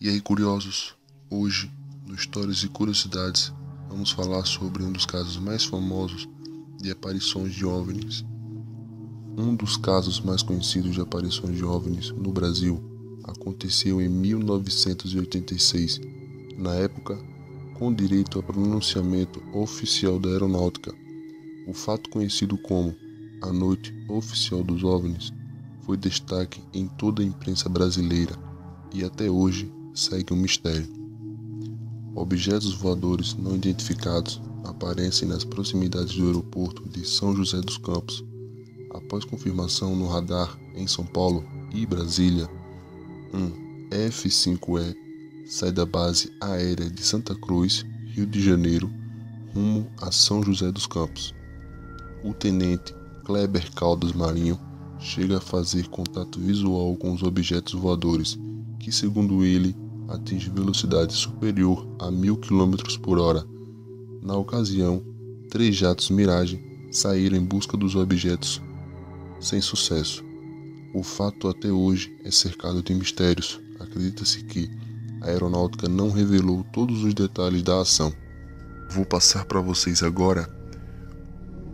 E aí, curiosos? Hoje, no Histórias e Curiosidades, vamos falar sobre um dos casos mais famosos de aparições de OVNIs. Um dos casos mais conhecidos de aparições de OVNIs no Brasil aconteceu em 1986, na época com direito a pronunciamento oficial da aeronáutica. O fato conhecido como a Noite Oficial dos OVNIs foi destaque em toda a imprensa brasileira e até hoje segue um mistério. Objetos voadores não identificados aparecem nas proximidades do aeroporto de São José dos Campos. Após confirmação no radar em São Paulo e Brasília, um F-5E sai da base aérea de Santa Cruz, Rio de Janeiro, rumo a São José dos Campos. O tenente Kleber Caldas Marinho chega a fazer contato visual com os objetos voadores, que, segundo ele, atinge velocidade superior a 1000 km por hora. Na ocasião, 3 jatos Mirage saíram em busca dos objetos, sem sucesso. O fato até hoje é cercado de mistérios. Acredita-se que a aeronáutica não revelou todos os detalhes da ação. Vou passar para vocês agora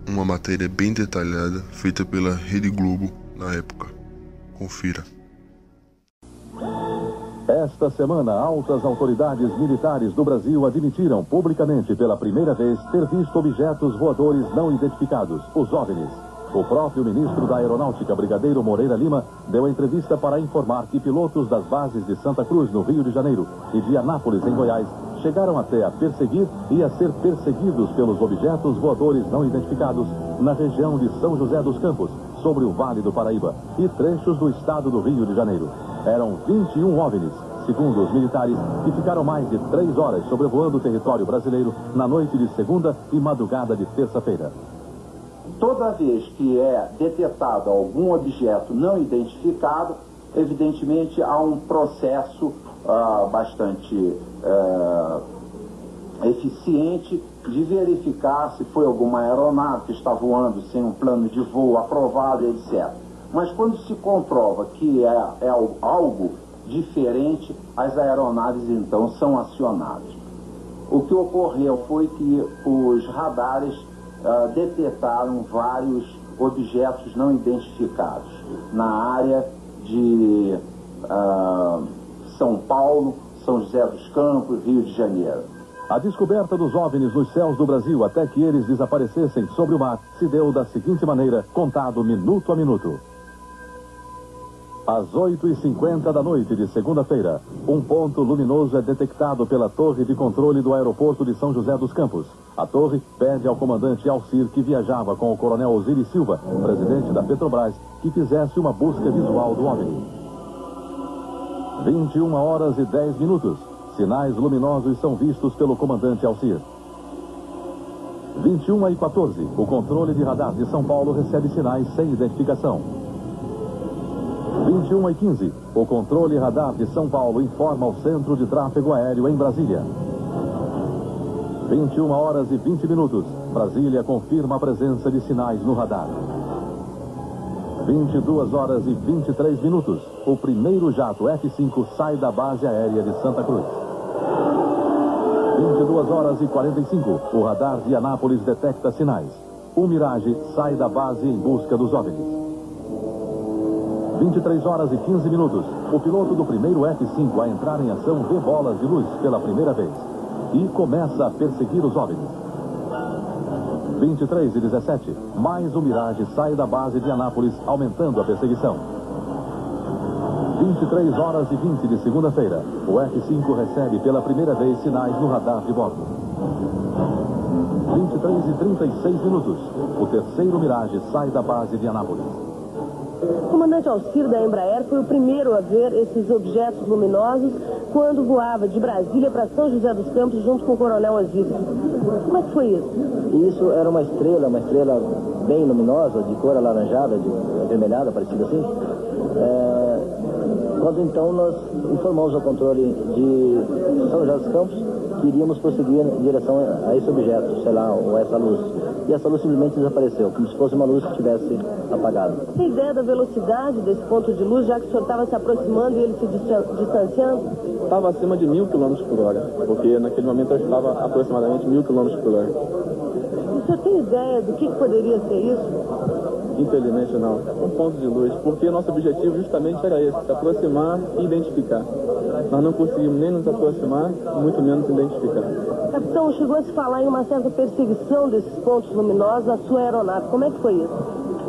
uma matéria bem detalhada feita pela Rede Globo na época. Confira. Esta semana, altas autoridades militares do Brasil admitiram publicamente pela primeira vez ter visto objetos voadores não identificados, os OVNIs. O próprio ministro da Aeronáutica, Brigadeiro Moreira Lima, deu entrevista para informar que pilotos das bases de Santa Cruz, no Rio de Janeiro, e de Anápolis, em Goiás, chegaram até a perseguir e a ser perseguidos pelos objetos voadores não identificados na região de São José dos Campos, sobre o Vale do Paraíba, e trechos do estado do Rio de Janeiro. Eram 21 OVNIs, segundo os militares, que ficaram mais de 3 horas sobrevoando o território brasileiro na noite de segunda e madrugada de terça-feira. Toda vez que é detectado algum objeto não identificado, evidentemente há um processo bastante eficiente de verificar se foi alguma aeronave que está voando sem um plano de voo aprovado, etc. Mas quando se comprova que é algo diferente, as aeronaves então são acionadas. O que ocorreu foi que os radares detectaram vários objetos não identificados na área de São Paulo, São José dos Campos, Rio de Janeiro. A descoberta dos OVNIs nos céus do Brasil até que eles desaparecessem sobre o mar se deu da seguinte maneira, contado minuto a minuto. Às 8h50 da noite de segunda-feira, um ponto luminoso é detectado pela torre de controle do aeroporto de São José dos Campos. A torre pede ao comandante Alcir, que viajava com o coronel Osiris Silva, presidente da Petrobras, que fizesse uma busca visual do OVNI. 21h10. Sinais luminosos são vistos pelo comandante Alcir. 21h14. O controle de radar de São Paulo recebe sinais sem identificação. 21h15. O controle radar de São Paulo informa ao Centro de Tráfego Aéreo em Brasília. 21h20. Brasília confirma a presença de sinais no radar. 22h23. O primeiro jato F-5 sai da base aérea de Santa Cruz. 22h45. O radar de Anápolis detecta sinais. O Mirage sai da base em busca dos OVNIs. 23h15. O piloto do primeiro F-5 a entrar em ação vê bolas de luz pela primeira vez e começa a perseguir os OVNIs. 23h17. Mais um Mirage sai da base de Anápolis, aumentando a perseguição. 23h20 de segunda-feira. O F-5 recebe pela primeira vez sinais no radar de bordo. 23h36. O terceiro Mirage sai da base de Anápolis. O comandante Alcir da Embraer foi o primeiro a ver esses objetos luminosos quando voava de Brasília para São José dos Campos junto com o coronel Osiris. Como é que foi isso? Isso era uma estrela bem luminosa, de cor alaranjada, de avermelhada, parecida assim. Quando então nós informamos ao controle de São José dos Campos que iríamos prosseguir em direção a esse objeto, sei lá, ou a essa luz. e essa luz simplesmente desapareceu, como se fosse uma luz que tivesse apagado. Tem ideia da velocidade desse ponto de luz, já que o senhor estava se aproximando e ele se distanciando? Estava acima de 1000 km por hora, porque naquele momento eu estava aproximadamente 1000 km por hora. O senhor tem ideia do que poderia ser isso? Infelizmente não, um ponto de luz, porque nosso objetivo justamente era esse, se aproximar e identificar. Nós não conseguimos nem nos aproximar, muito menos identificar. Capitão, chegou a se falar em uma certa perseguição desses pontos luminosos na sua aeronave. Como é que foi isso?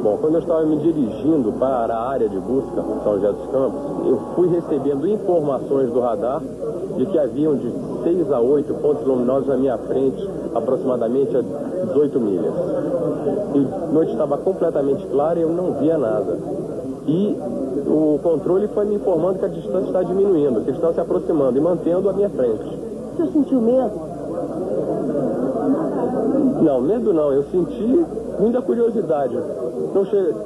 Bom, quando eu estava me dirigindo para a área de busca, São José dos Campos, eu fui recebendo informações do radar de que haviam de 6 a 8 pontos luminosos à minha frente, aproximadamente a 18 milhas. E a noite estava completamente clara e eu não via nada. E o controle foi me informando que a distância está diminuindo, que estão se aproximando e mantendo à minha frente. O senhor sentiu medo? Não, medo não, eu senti muita curiosidade.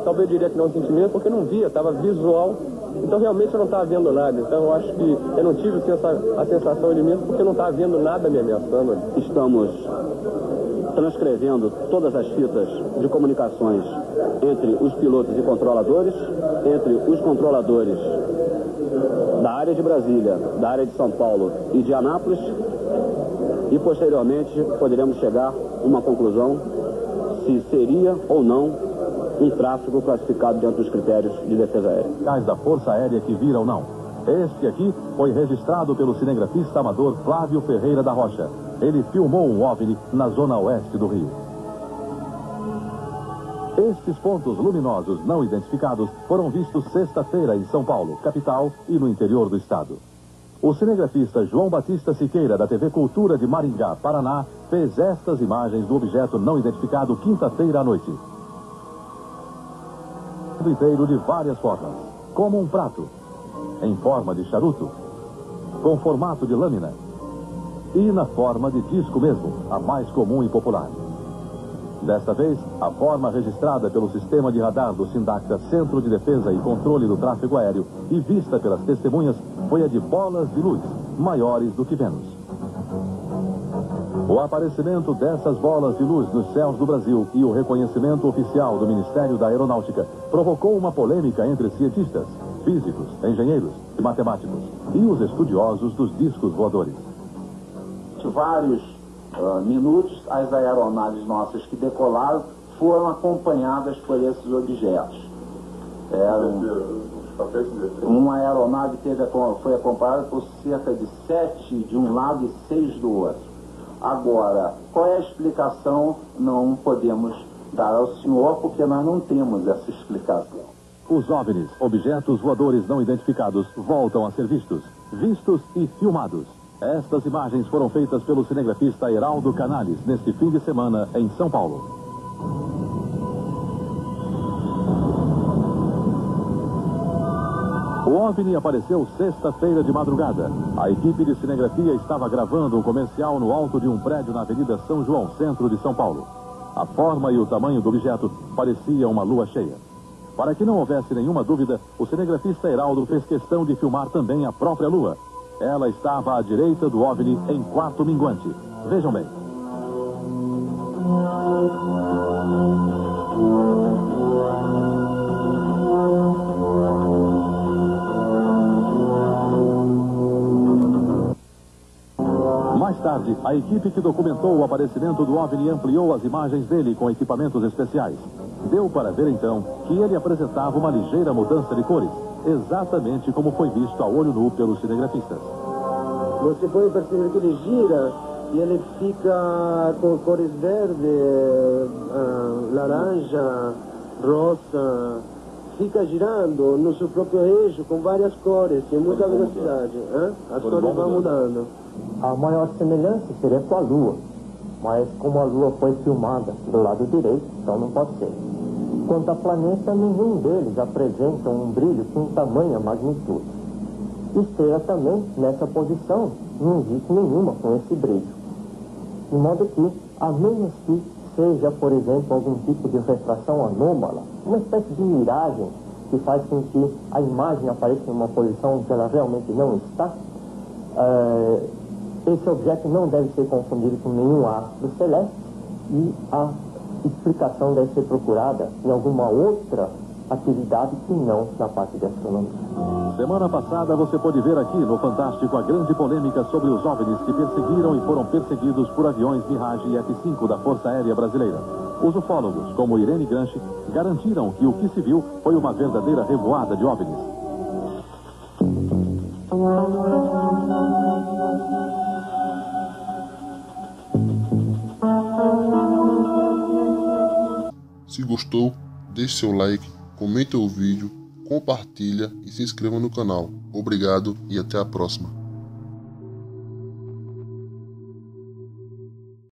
Talvez eu diria que não senti medo porque não via, estava visual. Então realmente eu não estava vendo nada. Então eu acho que eu não tive a sensação de medo porque eu não estava vendo nada me ameaçando. Estamos transcrevendo todas as fitas de comunicações entre os pilotos e controladores, entre os controladores da área de Brasília, da área de São Paulo e de Anápolis, e posteriormente poderemos chegar a uma conclusão se seria ou não um tráfego classificado dentro dos critérios de defesa aérea. Cais da Força Aérea que viram não. Este aqui foi registrado pelo cinegrafista amador Flávio Ferreira da Rocha. Ele filmou um OVNI na zona oeste do Rio. Estes pontos luminosos não identificados foram vistos sexta-feira em São Paulo, capital, e no interior do estado. O cinegrafista João Batista Siqueira, da TV Cultura de Maringá, Paraná, fez estas imagens do objeto não identificado quinta-feira à noite. Inteiro de várias formas, como um prato, em forma de charuto, com formato de lâmina e na forma de disco mesmo, a mais comum e popular. Desta vez, a forma registrada pelo sistema de radar do SINDACTA, Centro de Defesa e Controle do Tráfego Aéreo, e vista pelas testemunhas, foi a de bolas de luz, maiores do que Vênus. O aparecimento dessas bolas de luz nos céus do Brasil e o reconhecimento oficial do Ministério da Aeronáutica provocou uma polêmica entre cientistas, físicos, engenheiros e matemáticos e os estudiosos dos discos voadores. Vários minutos, as aeronaves nossas que decolaram foram acompanhadas por esses objetos. Uma aeronave foi acompanhada por cerca de 7 de um lado e 6 do outro. Agora, qual é a explicação? Não podemos dar ao senhor, porque nós não temos essa explicação. Os OVNIs, objetos voadores não identificados, voltam a ser vistos e filmados. Estas imagens foram feitas pelo cinegrafista Heraldo Canales neste fim de semana em São Paulo. O OVNI apareceu sexta-feira de madrugada. A equipe de cinegrafia estava gravando um comercial no alto de um prédio na Avenida São João, centro de São Paulo. A forma e o tamanho do objeto parecia uma lua cheia. Para que não houvesse nenhuma dúvida, o cinegrafista Heraldo fez questão de filmar também a própria lua. Ela estava à direita do OVNI em quarto minguante. Vejam bem. Mais tarde, a equipe que documentou o aparecimento do OVNI ampliou as imagens dele com equipamentos especiais. Deu para ver então que ele apresentava uma ligeira mudança de cores, exatamente como foi visto a olho nu pelos cinegrafistas. Você pode perceber que ele gira e ele fica com cores verde, laranja, rosa, fica girando no seu próprio eixo com várias cores, em muita velocidade. As cores vão mudando. A maior semelhança seria com a Lua, mas como a Lua foi filmada do lado direito, então não pode ser. Quanto a planeta, nenhum deles apresenta um brilho com tamanha magnitude. Estrela também, nessa posição, não existe nenhuma com esse brilho. De modo que, a menos que seja, por exemplo, algum tipo de refração anômala, uma espécie de miragem que faz com que a imagem apareça em uma posição que ela realmente não está, esse objeto não deve ser confundido com nenhum astro celeste e a explicação deve ser procurada em alguma outra atividade que não na parte de astronomia. Semana passada você pôde ver aqui no Fantástico a grande polêmica sobre os OVNIs que perseguiram e foram perseguidos por aviões Mirage e F-5 da Força Aérea Brasileira. Os ufólogos, como Irene Granchi, garantiram que o que se viu foi uma verdadeira revoada de OVNIs. Se gostou, deixe seu like, comente o vídeo, compartilha e se inscreva no canal. Obrigado e até a próxima.